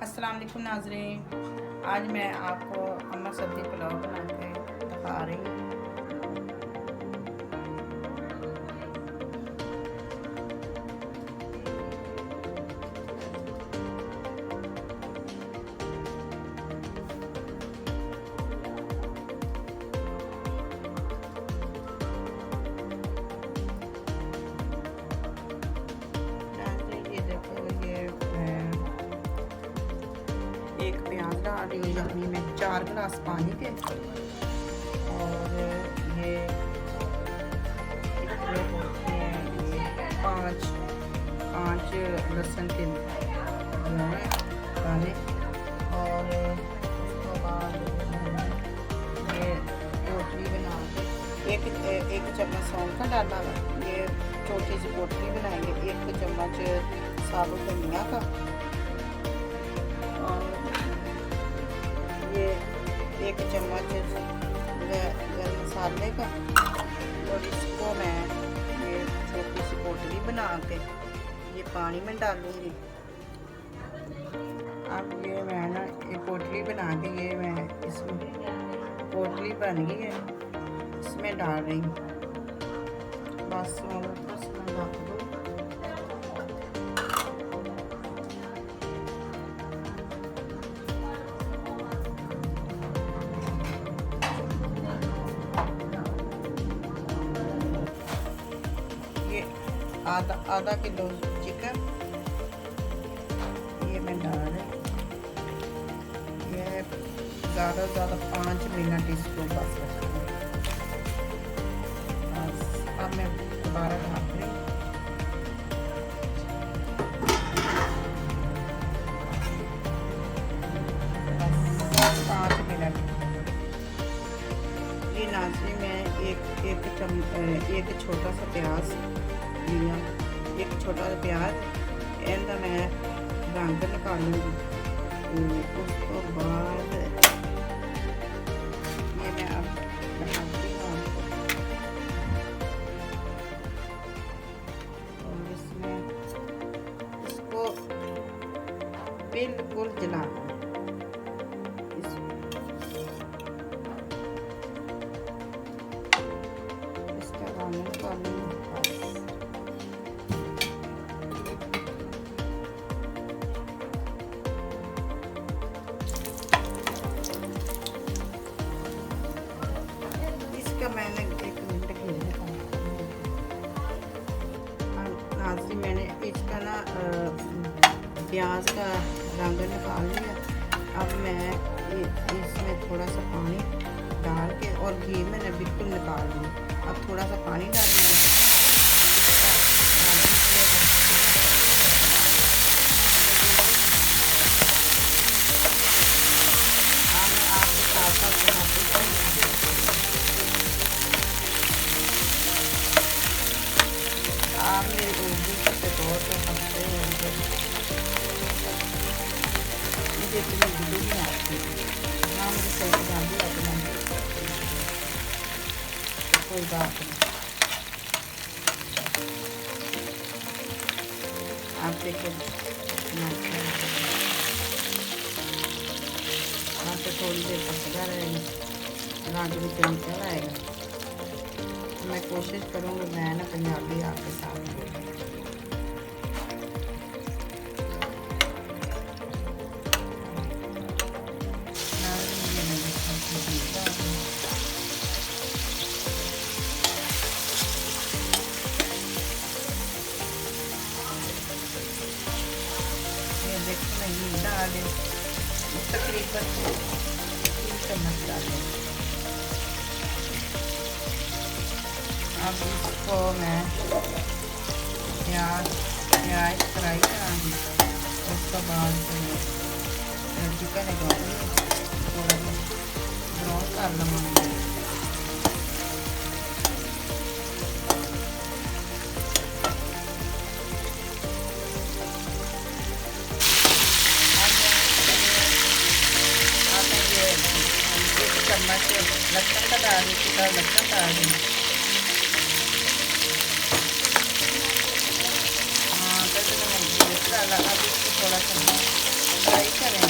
अस्सलाम वालेकुम नाज़रीन। आज मैं आपको अम्मा सब्ज़ी पुलाव बना के दिखा रही हूँ। एक प्याज डाल रही हूँ यखनी में 4 गिलास पानी के, और ये पाँच लहसुन के दाने, और उसके बाद ये पोटली बना के एक चम्मच सौंफ का डाला हुआ। ये छोटी सी पोटली बनाएंगे। 1 चम्मच साबुत धनिया का, ये 1 चम्मच गरम मसाले का, और इसको मैं ये छोटी सी पोटली बना के ये पानी में डालूंगी। अब ये मैं ना ये पोटली बना के ये मैं इसमें पोटली बन गई है, इसमें डाल रही हूँ। बस इसमें डाल दूँ। आधा किलो चिकन ये मैं डाल रही। ये ज़्यादा से ज़्यादा 5 मिनट इसको बस रखूँगी। अब मैं दोबारा ढाँप रही। बस 5 मिनट। ये नाज़रीन में एक छोटा सा प्याज लिया, एक छोटा सा प्याज इनका मैं रंग निकालूंगी। उसके बाद ये मैं अब बनाती हूँ और इसमें इसको बिल्कुल जलाना। इसका रंग निकालूंगी। मैंने 1 मिनट के लिए नाज़रीन मैंने इसका ना प्याज का रंग निकाल लिया। अब मैं इसमें थोड़ा सा पानी डाल के और घी मैंने बिल्कुल निकाल लिया। अब थोड़ा सा पानी डालूंगी। आप मेरे उर्दू से बहुत हंसते हैं, मुझे इतनी उर्दू नहीं आती ना, मुझे सही पंजाबी आती है। कोई बात नहीं, आप देखो आप तो थोड़ी देर पकड़ा रहेगा, रंग भी चमक आएगा। मैं कोशिश करूँगी मैं ना पंजाबी आपके साथ ये देखो मैं ये डाले तकरीबन 3 चम्मच डाले। अब इसको मैं प्याज फ्राई कराँगी। उसके बाद चिकन लगाऊँगी, थोड़ा सा ब्राउन कर लूँगी। अब मैं ये 1 चम्मच लहसुन का डाल रही, लहसुन डाल रही। अब इसको थोड़ा सा फ्राई करें।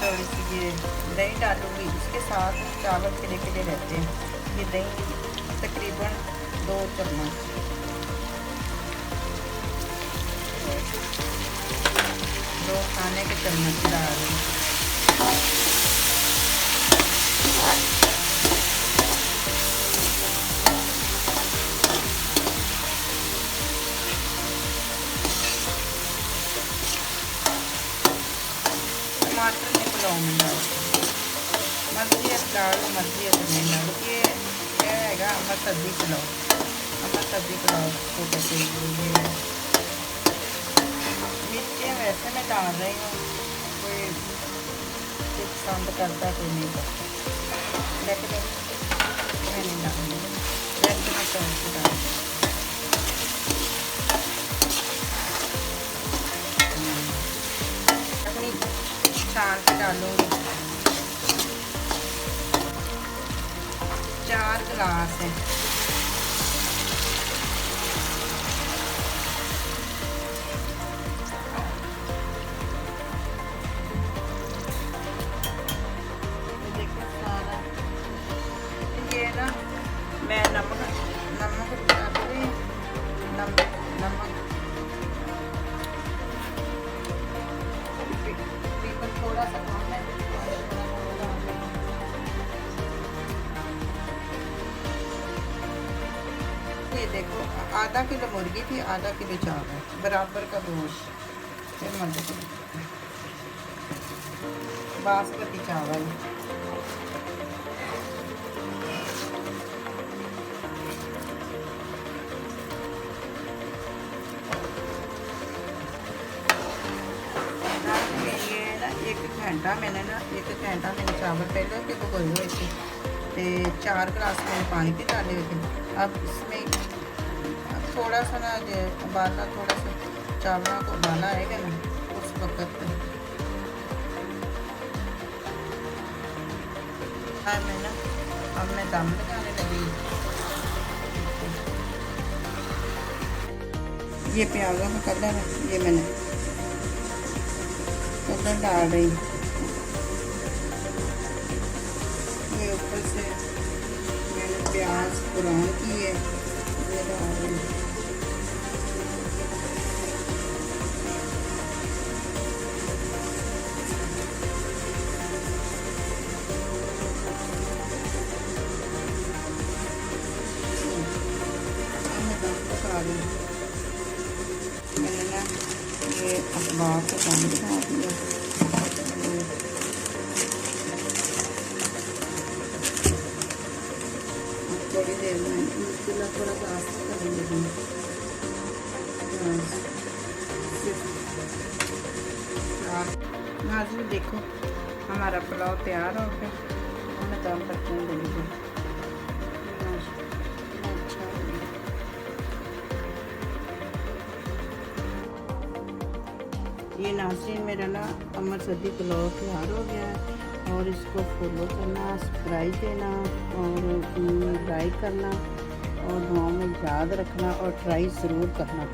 थोड़ी सी ये दही डालूँगी, इसके साथ चावल खिले खिले रहते हैं। ये दही तकरीबन 2 चम्मच, 2 खाने के चम्मच डाल रही हूँ। टमाटर नहीं पुलाव में डाल, मर्जी है डाल लो, मर्जी है तो नहीं डालो। ये है अमर सब्जी पुलाव, अमर सब्जी पुलाव को कहते हैं। मिर्चें वैसे मैं डाल रही हूँ, कोई पसंद करता कोई नहीं करता, लेकिन मैं नहीं डालूँगी, वैसे मैं चौल से डाल छान के डालूँगी। 4 गिलास है। देखो सारा ये ना, मैं नमक डालूँगी, नमक थोड़ा सा कम है। ये देखो आधा किलो मुर्गी थी, आधा किलो चावल, बराबर का गोश्त, फिर बासमती चावल। एक घंटा मैंने चावल पहले के भिगोए हुए थे, तो 4 गिलास मैंने पानी के डाले हुए थे। अब इसमें थोड़ा सा ना उबाला, थोड़ा सा चावलों को उबाला आएगा ना, उस वक्त मैं ना अब मैं दम लगाने लगी। ये प्याज़ों का कलर है, ये मैंने कलर डाल रही। ये ऊपर से मैंने प्याज ब्राउन की है, ये डाल रही। मैंने ना ये अखबार को पानी खा दिया। थोड़ी देर में चूल्हा थोड़ा सा आस्ते करेंगे। नाज़रीन देखो हमारा पुलाव तैयार हो गया, मैं दम पकने लगी। ये नाज़रीन मेरा ना अमर सब्जी पुलाव तैयार हो गया है, और इसको फॉलो करना, सब्सक्राइब देना और लाइक करना, और दुआओं में याद रखना, और ट्राई ज़रूर करना।